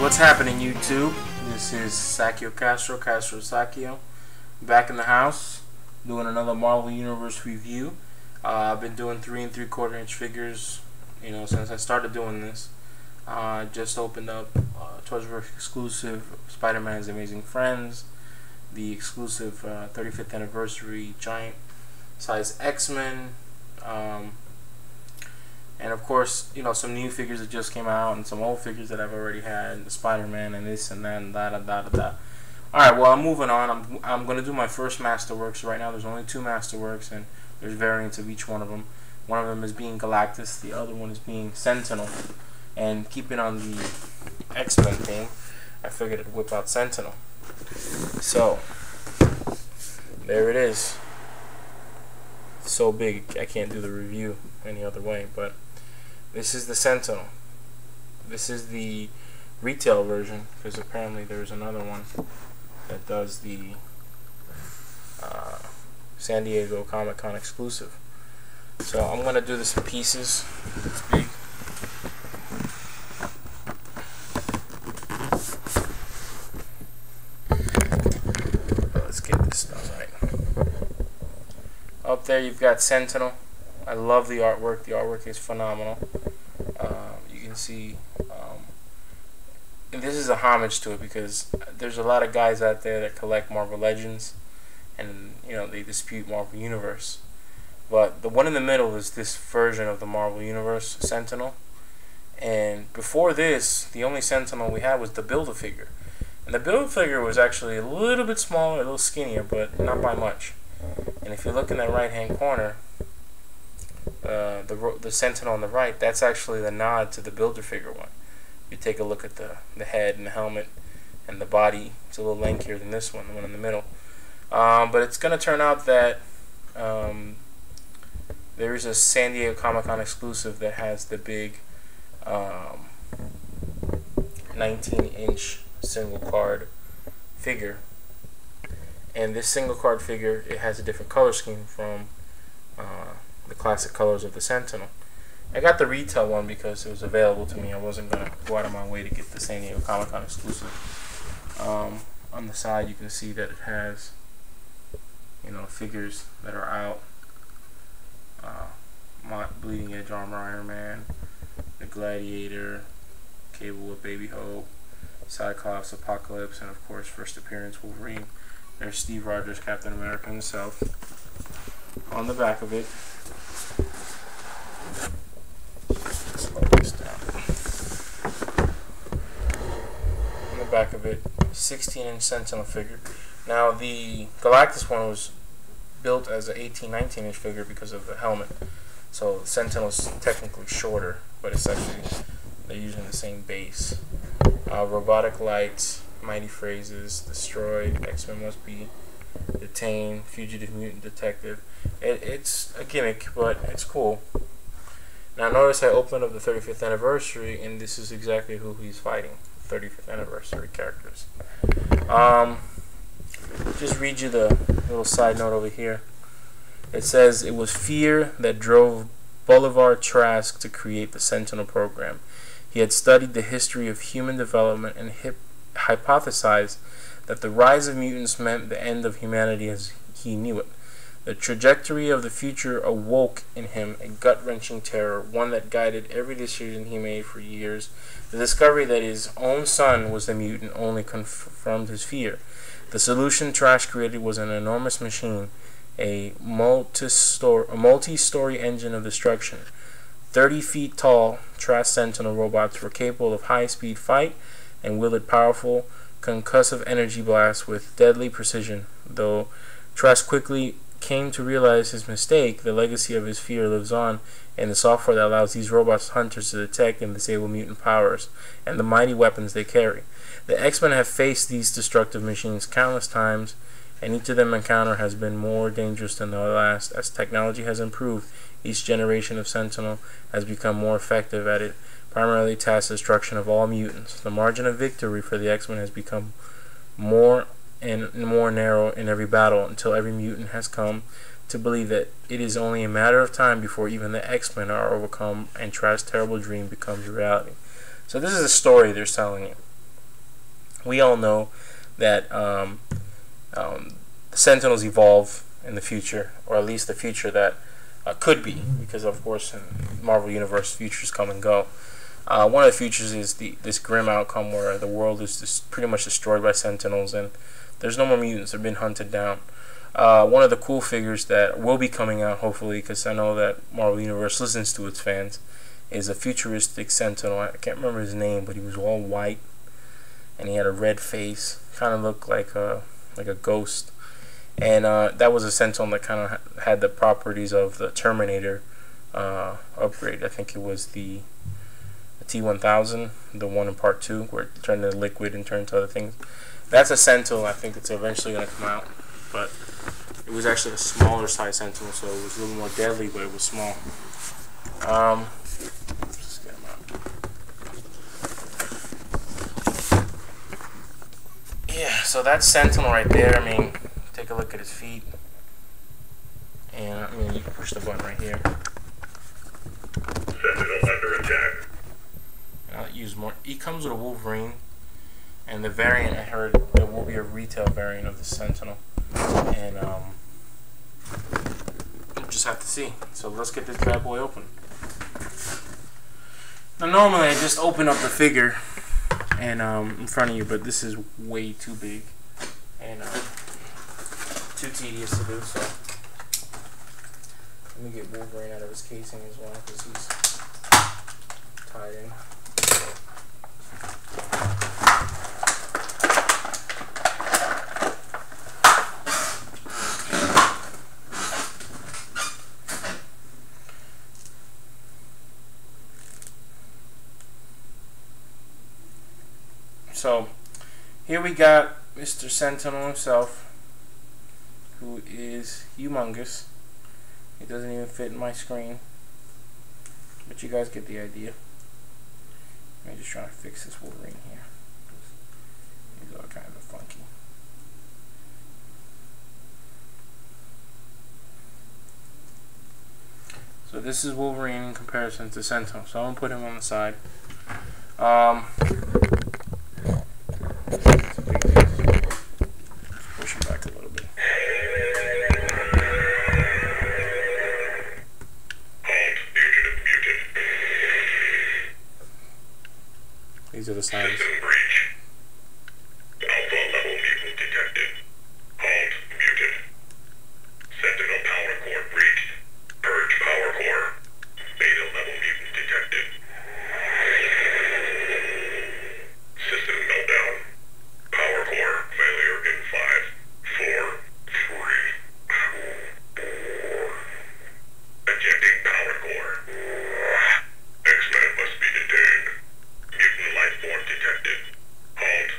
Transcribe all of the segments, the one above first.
What's happening, YouTube? This is Castro Sakio, back in the house, doing another Marvel Universe review. I've been doing 3 3/4 inch figures, since I started doing this. Just opened up Toysverse exclusive Spider-Man's Amazing Friends, the exclusive 35th anniversary giant size X-Men, and of course, some new figures that just came out, and some old figures that I've already had, the Spider-Man and this and that and that and that and that. Alright, well, I'm moving on. I'm going to do my first Masterworks. Right now there's only 2 Masterworks, and there's variants of each one of them. One of them is being Galactus, the other one is being Sentinel. And keeping on the X-Men theme, I figured I'd whip out Sentinel. So, there it is. It's so big I can't do the review any other way, but this is the Sentinel. This is the retail version, because apparently there's another one that does the San Diego Comic-Con exclusive. So I'm going to do this in pieces. It's big. Let's get this done right. Up there you've got Sentinel. I love the artwork. The artwork is phenomenal. You can see, and this is a homage to it, because there's a lot of guys out there that collect Marvel Legends, and they dispute Marvel Universe. But the one in the middle is this version of the Marvel Universe Sentinel. And before this, the only Sentinel we had was the Build-A-Figure. And the Build-A-Figure was actually a little bit smaller, a little skinnier, but not by much. And if you look in that right-hand corner, the Sentinel on the right, that's actually the nod to the Build-A-Figure one. You take a look at the head and the helmet and the body. It's a little lankier than this one, the one in the middle. But it's going to turn out that there is a San Diego Comic-Con exclusive that has the big 19-inch single card figure. And this single card figure, it has a different color scheme from the classic colors of the Sentinel. I got the retail one because it was available to me. I wasn't going to go out of my way to get the San Diego Comic-Con exclusive. On the side you can see that it has figures that are out. Bleeding Edge Armor Iron Man, the Gladiator, Cable with Baby Hope, Cyclops, Apocalypse, and of course first appearance Wolverine. There's Steve Rogers, Captain America himself. On the back of it, slow this down. On the back of it, 16-inch Sentinel figure. Now the Galactus one was built as an 18-19-inch figure because of the helmet. So the Sentinel's technically shorter, but it's actually, they're using the same base. Robotic Lights, Mighty Phrases, Destroyed, X-Men Must Be Detained, Fugitive Mutant Detective. It's a gimmick, but it's cool. Now notice I opened up the 35th anniversary, and this is exactly who he's fighting. 35th anniversary characters. Just read you the little side note over here. It says, it was fear that drove Bolivar Trask to create the Sentinel program. He had studied the history of human development and hypothesized that the rise of mutants meant the end of humanity as he knew it. The trajectory of the future awoke in him a gut-wrenching terror, one that guided every decision he made for years. The discovery that his own son was a mutant only confirmed his fear. The solution Trask created was an enormous machine, a multi-story engine of destruction. 30 feet tall, Trask Sentinel robots were capable of high-speed fight and wielded powerful concussive energy blasts with deadly precision. Though Trask quickly came to realize his mistake, the legacy of his fear lives on in the software that allows these robots hunters to detect and disable mutant powers and the mighty weapons they carry. The X-Men have faced these destructive machines countless times, and each of them encounter has been more dangerous than the last. As technology has improved, each generation of Sentinel has become more effective at it, primarily tasked destruction of all mutants. The margin of victory for the X-Men has become more and more narrow in every battle, until every mutant has come to believe that it is only a matter of time before even the X-Men are overcome and Trask's terrible dream becomes reality. So this is a story they're telling you. we all know that Sentinels evolve in the future, or at least the future that could be, because of course in Marvel Universe futures come and go. One of the futures is this grim outcome where the world is just pretty much destroyed by Sentinels and there's no more mutants. They've been hunted down. One of the cool figures that will be coming out, hopefully, because I know that Marvel Universe listens to its fans, is a futuristic Sentinel. I can't remember his name, but he was all white and he had a red face. Kind of looked like a ghost. And that was a Sentinel that kind of had the properties of the Terminator upgrade. I think it was the T-1000, the one in Part 2, where it turned into liquid and turned to other things. That's a Sentinel I think that's eventually going to come out. But it was actually a smaller size Sentinel, so it was a little more deadly, but it was small. Let's just get him out. Yeah, so that's Sentinel right there. I mean, take a look at his feet. And I mean, you can push the button right here. Sentinel under attack. I'll use more. He comes with a Wolverine, and the variant, I heard there will be a retail variant of the Sentinel, and we'll just have to see. So let's get this bad boy open. Now normally I just open up the figure and in front of you, but this is way too big and too tedious to do. So let me get Wolverine out of his casing as well, because he's tied in. So here we got Mr. Sentinel himself, who is humongous. It doesn't even fit in my screen, but you guys get the idea. Let me just try to fix this Wolverine here. He's all kind of funky. So this is Wolverine in comparison to Sentinel. So I'm gonna put him on the side. Push him back a little bit. These are the signs. System breach. Alpha level mutant detected. Halt muted. Sentinel power core breached. Purge power core. Beta level mutant detected. System meltdown. Power core failure in 5, 4, 3, 2. Ejecting power core. X-Men must be detained. Mutant life form detected. Halt.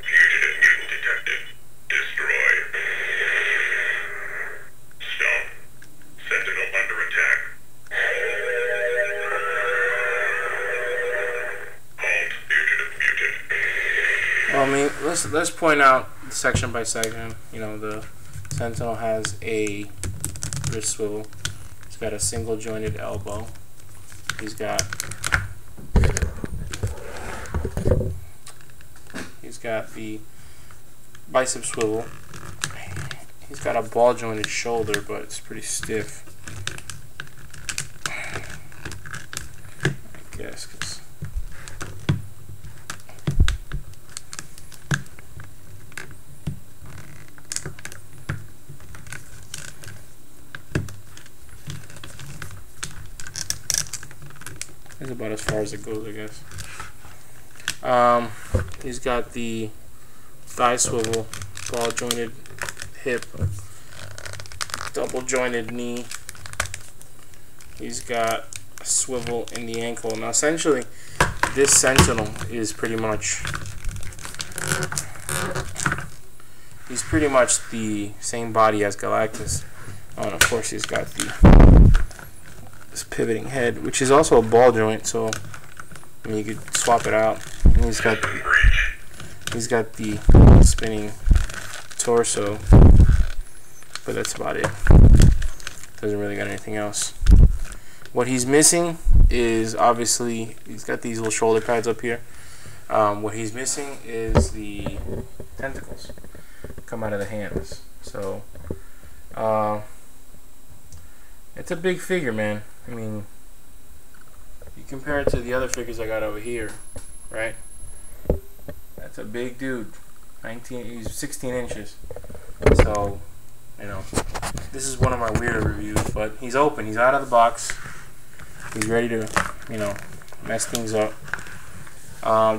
Fugitive mutant detected. Destroy. Stop. Sentinel under attack. Halt. Fugitive mutant. Well, I mean, let's point out section by section. You know, the Sentinel has a wrist swivel. He's got a single jointed elbow. He's got the bicep swivel. He's got a ball jointed shoulder, but it's pretty stiff, I guess, 'cause it's about as far as it goes, I guess. He's got the thigh swivel, ball jointed hip, double jointed knee. He's got a swivel in the ankle. Now essentially this Sentinel is pretty much the same body as Galactus. Oh, and of course he's got this pivoting head, which is also a ball joint, so I mean, you could swap it out. And he's got the spinning torso, but that's about it. Doesn't really got anything else. What he's missing is, obviously, he's got these little shoulder pads up here. What he's missing is the tentacles come out of the hands. So it's a big figure, man. I mean, you compare it to the other figures I got over here, right? That's a big dude. He's 16 inches. So, you know, this is one of my weirder reviews, but he's open. He's out of the box. He's ready to, you know, mess things up.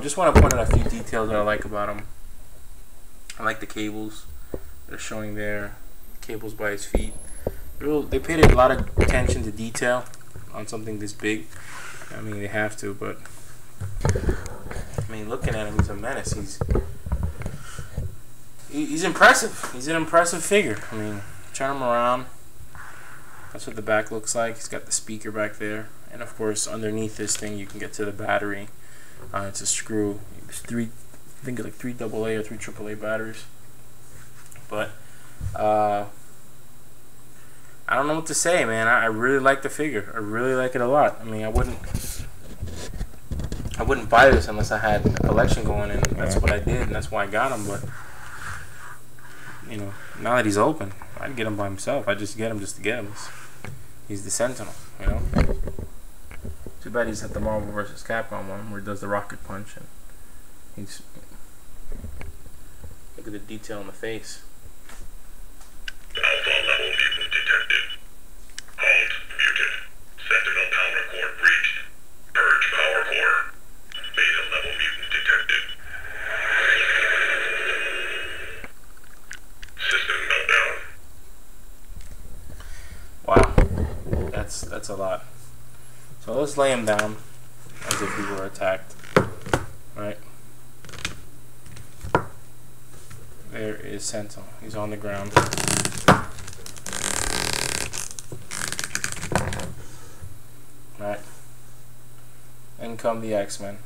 Just want to point out a few details that I like about him. I like the cables that are showing there. Cables by his feet. They paid a lot of attention to detail on something this big. I mean, they have to, but I mean, looking at him, he's a menace. He's impressive. He's an impressive figure. I mean, turn him around. That's what the back looks like. He's got the speaker back there, and of course, underneath this thing, you can get to the battery. It's a screw. It's I think it's like 3 AA or 3 AAA batteries. But I don't know what to say, man. I really like the figure. I really like it a lot. I mean, I wouldn't buy this unless I had a collection going, and that's what I did, and that's why I got him. But you know, now that he's open, I'd get him by himself. I just get him just to get him. He's the Sentinel, you know. Too bad he's at the Marvel vs. Capcom one where he does the rocket punch, and he's look at the detail in the face. Alpha level mutant detected. Halt muted. Sentinel power core breached. Purge power core. Beta level mutant detected. System meltdown. Wow, that's a lot. So let's lay him down as if we were attacked. Right. There is Sentinel. He's on the ground. Right. In come the X-Men.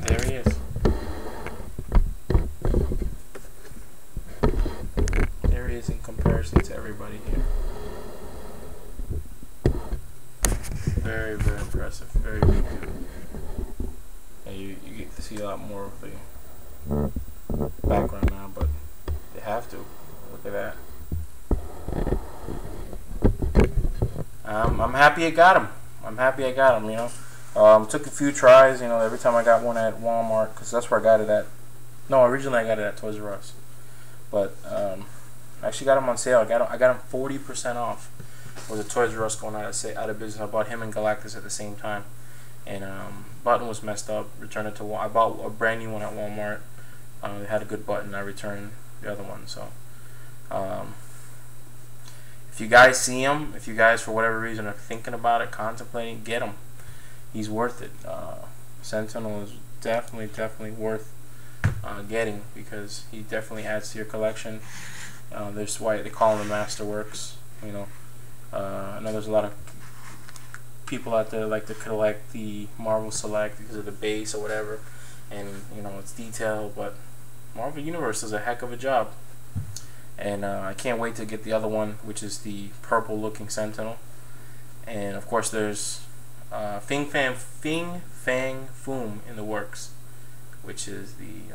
There he is. There he is in comparison to everybody here. Very, very impressive. Very big dude. And you get to see a lot more of the background now, but they have to. Look at that. I'm happy I got him. I'm happy I got him, you know. Took a few tries, you know, every time I got one at Walmart, because that's where I got it at. No, originally I got it at Toys R Us. But I actually got him on sale. I got him 40% off. With the Toys R Us going out of business. I bought him and Galactus at the same time. And button was messed up. Returned it to Walmart. I bought a brand new one at Walmart. It had a good button. I returned the other one. So if you guys see him, if you guys for whatever reason are thinking about it, contemplating, get him. He's worth it. Sentinel is definitely worth getting, because he definitely adds to your collection. There's why they call him the Masterworks. You know, I know there's a lot of people out there that like to collect the Marvel Select because of the base or whatever, and you know, it's detailed, but Marvel Universe does a heck of a job. And I can't wait to get the other one, which is the purple looking Sentinel. And of course there's Fing Fang Foom in the works, which is the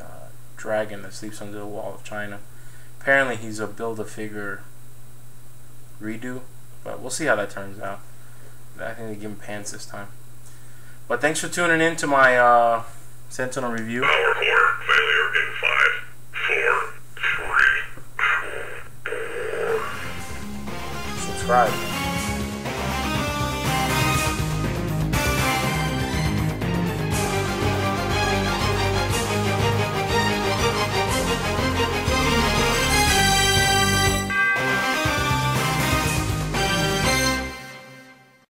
dragon that sleeps under the wall of China. Apparently he's a Build-A-Figure redo, but we'll see how that turns out. I think they give him pants this time. But thanks for tuning in to my Sentinel review. Power core failure in 5, 4, 3. Subscribe.